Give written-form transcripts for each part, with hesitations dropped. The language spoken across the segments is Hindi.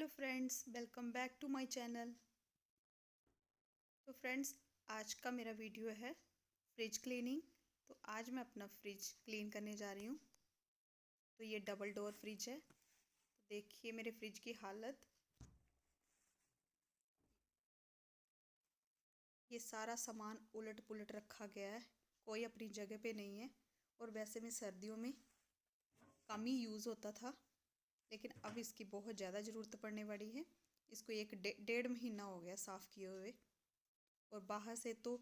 Hello friends, welcome back to my channel. तो फ्रेंड्स, आज का मेरा वीडियो है फ्रिज क्लीनिंग। तो आज मैं अपना फ्रिज क्लीन करने जा रही हूँ। तो ये डबल डोर फ्रिज है। तो देखिए मेरे फ्रिज की हालत। ये सारा सामान उलट पुलट रखा गया है, कोई अपनी जगह पे नहीं है। और वैसे में सर्दियों में कम ही यूज़ होता था, लेकिन अब इसकी बहुत ज़्यादा ज़रूरत पड़ने वाली है। इसको एक डेढ़ महीना हो गया साफ़ किए हुए। और बाहर से तो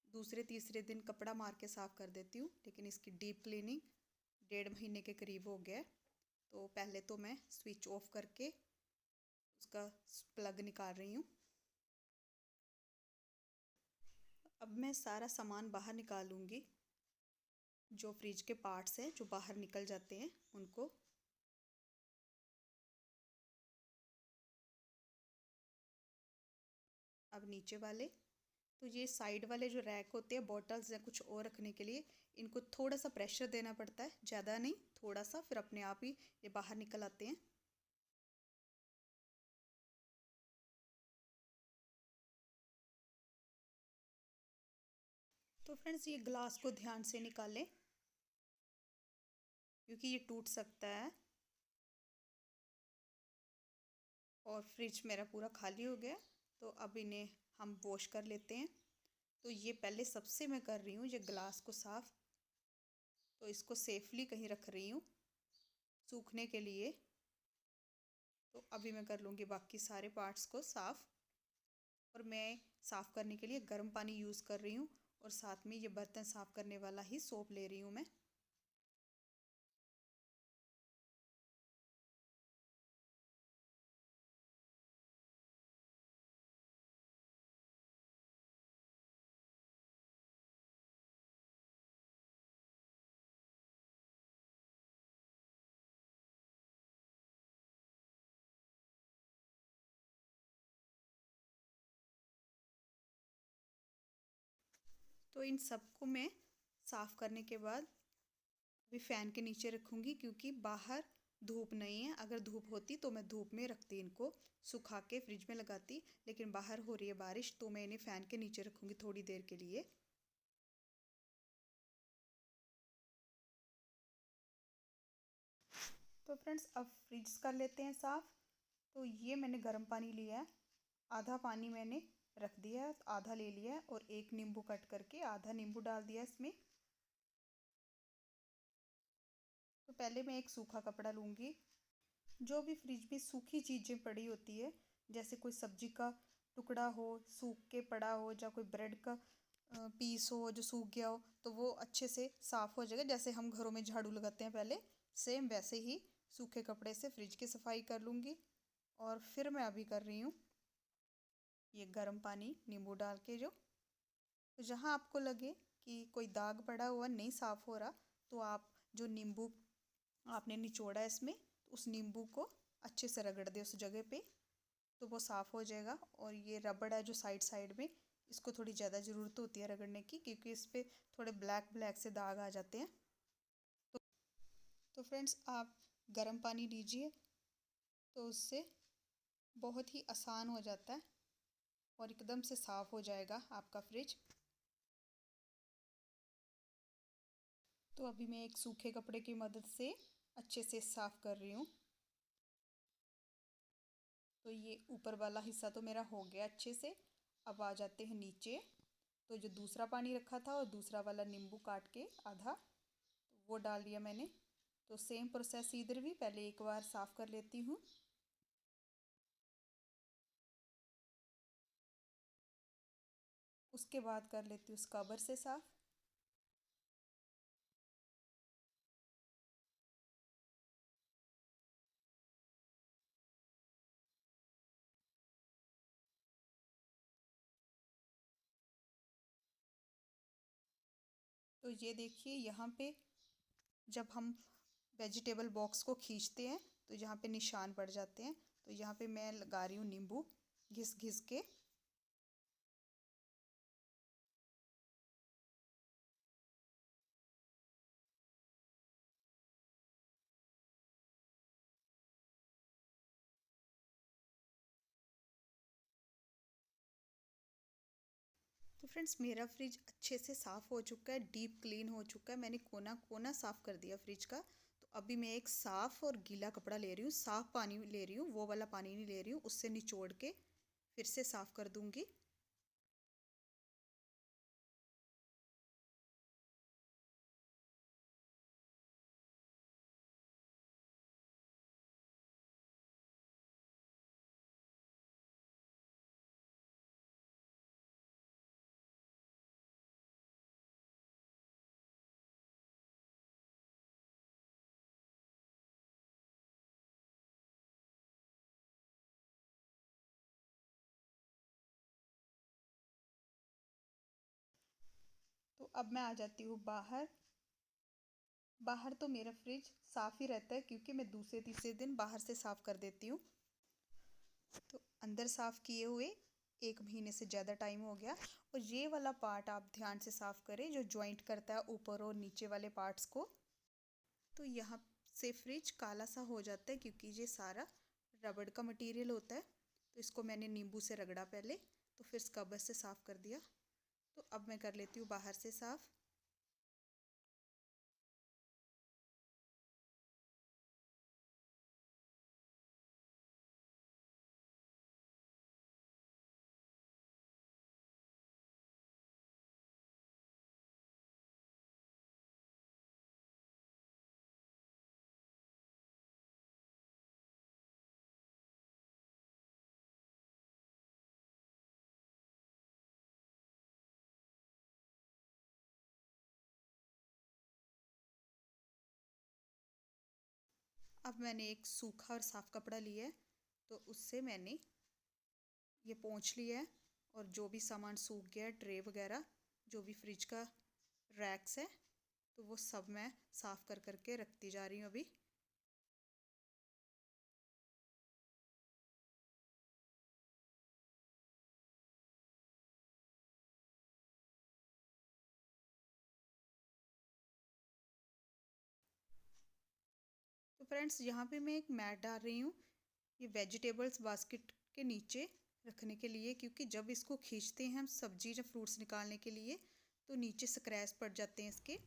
दूसरे तीसरे दिन कपड़ा मार के साफ़ कर देती हूँ, लेकिन इसकी डीप क्लीनिंग डेढ़ महीने के करीब हो गया है। तो पहले तो मैं स्विच ऑफ करके उसका प्लग निकाल रही हूँ। अब मैं सारा सामान बाहर निकालूंगी। जो फ्रिज के पार्ट्स हैं जो बाहर निकल जाते हैं उनको। अब नीचे वाले, तो ये साइड वाले जो रैक होते हैं बॉटल्स या कुछ और रखने के लिए, इनको थोड़ा सा प्रेशर देना पड़ता है, ज़्यादा नहीं, थोड़ा सा, फिर अपने आप ही ये बाहर निकल आते हैं। तो फ्रेंड्स, ये ग्लास को ध्यान से निकालें क्योंकि ये टूट सकता है। और फ्रिज मेरा पूरा खाली हो गया, तो अब इन्हें हम वॉश कर लेते हैं। तो ये पहले सबसे मैं कर रही हूँ ये ग्लास को साफ़। तो इसको सेफली कहीं रख रही हूँ सूखने के लिए। तो अभी मैं कर लूँगी बाकी सारे पार्ट्स को साफ़। और मैं साफ़ करने के लिए गर्म पानी यूज़ कर रही हूँ, और साथ में ये बर्तन साफ़ करने वाला ही सोप ले रही हूँ मैं। तो इन सबको मैं साफ़ करने के बाद अभी फ़ैन के नीचे रखूँगी, क्योंकि बाहर धूप नहीं है। अगर धूप होती तो मैं धूप में रखती, इनको सुखा के फ्रिज में लगाती, लेकिन बाहर हो रही है बारिश, तो मैं इन्हें फ़ैन के नीचे रखूँगी थोड़ी देर के लिए। तो फ्रेंड्स, अब फ्रिज कर लेते हैं साफ़। तो ये मैंने गर्म पानी लिया है, आधा पानी मैंने रख दिया है, आधा ले लिया है, और एक नींबू कट करके आधा नींबू डाल दिया इसमें। तो पहले मैं एक सूखा कपड़ा लूँगी। जो भी फ्रिज में सूखी चीज़ें पड़ी होती है, जैसे कोई सब्जी का टुकड़ा हो सूख के पड़ा हो, या कोई ब्रेड का पीस हो जो सूख गया हो, तो वो अच्छे से साफ़ हो जाएगा। जैसे हम घरों में झाड़ू लगाते हैं पहले, सेम वैसे ही सूखे कपड़े से फ्रिज की सफाई कर लूँगी। और फिर मैं अभी कर रही हूँ ये गर्म पानी नींबू डाल के। जो तो जहाँ आपको लगे कि कोई दाग पड़ा हुआ नहीं साफ़ हो रहा, तो आप जो नींबू आपने निचोड़ा है इसमें, तो उस नींबू को अच्छे से रगड़ दे उस जगह पे, तो वो साफ़ हो जाएगा। और ये रबड़ है जो साइड साइड में, इसको थोड़ी ज़्यादा ज़रूरत होती है रगड़ने की, क्योंकि इस पर थोड़े ब्लैक ब्लैक से दाग आ जाते हैं। तो फ्रेंड्स, आप गर्म पानी लीजिए, तो उससे बहुत ही आसान हो जाता है और एकदम से साफ़ हो जाएगा आपका फ्रिज। तो अभी मैं एक सूखे कपड़े की मदद से अच्छे से साफ़ कर रही हूँ। तो ये ऊपर वाला हिस्सा तो मेरा हो गया अच्छे से। अब आ जाते हैं नीचे। तो जो दूसरा पानी रखा था और दूसरा वाला नींबू काट के आधा, तो वो डाल दिया मैंने। तो सेम प्रोसेस इधर भी, पहले एक बार साफ़ कर लेती हूँ। उसके बाद कर लेती हूँ उस कवर से साफ़। तो ये देखिए यहाँ पे जब हम वेजिटेबल बॉक्स को खींचते हैं, तो यहाँ पे निशान पड़ जाते हैं। तो यहाँ पे मैं लगा रही हूँ नींबू घिस घिस के। तो फ्रेंड्स मेरा फ्रिज अच्छे से साफ़ हो चुका है, डीप क्लीन हो चुका है। मैंने कोना कोना साफ़ कर दिया फ्रिज का। तो अभी मैं एक साफ़ और गीला कपड़ा ले रही हूँ, साफ़ पानी ले रही हूँ, वो वाला पानी नहीं ले रही हूँ, उससे निचोड़ के फिर से साफ़ कर दूँगी। तो अब मैं आ जाती हूँ बाहर। बाहर तो मेरा फ्रिज साफ़ ही रहता है क्योंकि मैं दूसरे तीसरे दिन बाहर से साफ़ कर देती हूँ। तो अंदर साफ़ किए हुए 1 महीने से ज़्यादा टाइम हो गया। और ये वाला पार्ट आप ध्यान से साफ़ करें जो जॉइंट करता है ऊपर और नीचे वाले पार्ट्स को। तो यहाँ से फ्रिज काला सा हो जाता है क्योंकि ये सारा रबड़ का मटेरियल होता है। तो इसको मैंने नींबू से रगड़ा पहले, तो फिर स्क्रबर से साफ़ कर दिया। तो अब मैं कर लेती हूँ बाहर से साफ़। अब मैंने एक सूखा और साफ़ कपड़ा लिया है, तो उससे मैंने ये पोंछ लिया है। और जो भी सामान सूख गया है, ट्रे वगैरह, जो भी फ्रिज का रैक्स है, तो वो सब मैं साफ़ कर करके रखती जा रही हूँ अभी। तो फ्रेंड्स यहाँ पे मैं एक मैट डाल रही हूँ, ये वेजिटेबल्स बास्केट के नीचे रखने के लिए, क्योंकि जब इसको खींचते हैं हम सब्जी या फ्रूट्स निकालने के लिए तो नीचे स्क्रैच पड़ जाते हैं इसके।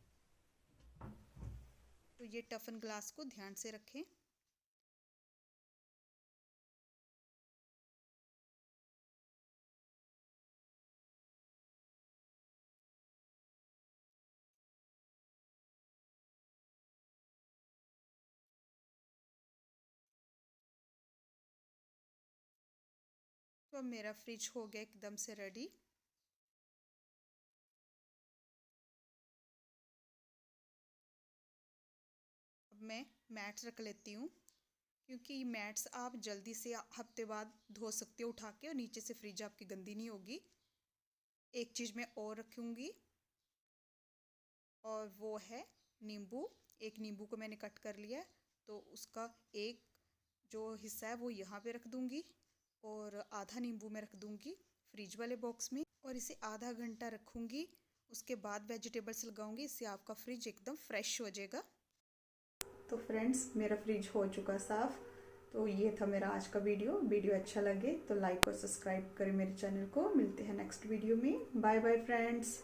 तो ये टफन ग्लास को ध्यान से रखें। तो अब मेरा फ्रिज हो गया एकदम से रेडी। अब मैं मैट्स रख लेती हूँ, क्योंकि मैट्स आप जल्दी से हफ्ते बाद धो सकते हो उठा के, और नीचे से फ्रिज आपकी गंदी नहीं होगी। एक चीज़ मैं और रखूँगी, और वो है नींबू। एक नींबू को मैंने कट कर लिया है, तो उसका एक जो हिस्सा है वो यहाँ पे रख दूँगी, और आधा नींबू मैं रख दूँगी फ्रिज वाले बॉक्स में, और इसे आधा घंटा रखूँगी। उसके बाद वेजिटेबल्स लगाऊँगी, इससे आपका फ्रिज एकदम फ्रेश हो जाएगा। तो फ्रेंड्स मेरा फ्रिज हो चुका साफ़। तो ये था मेरा आज का वीडियो अच्छा लगे तो लाइक और सब्सक्राइब करें मेरे चैनल को। मिलते हैं नेक्स्ट वीडियो में। Bye bye friends.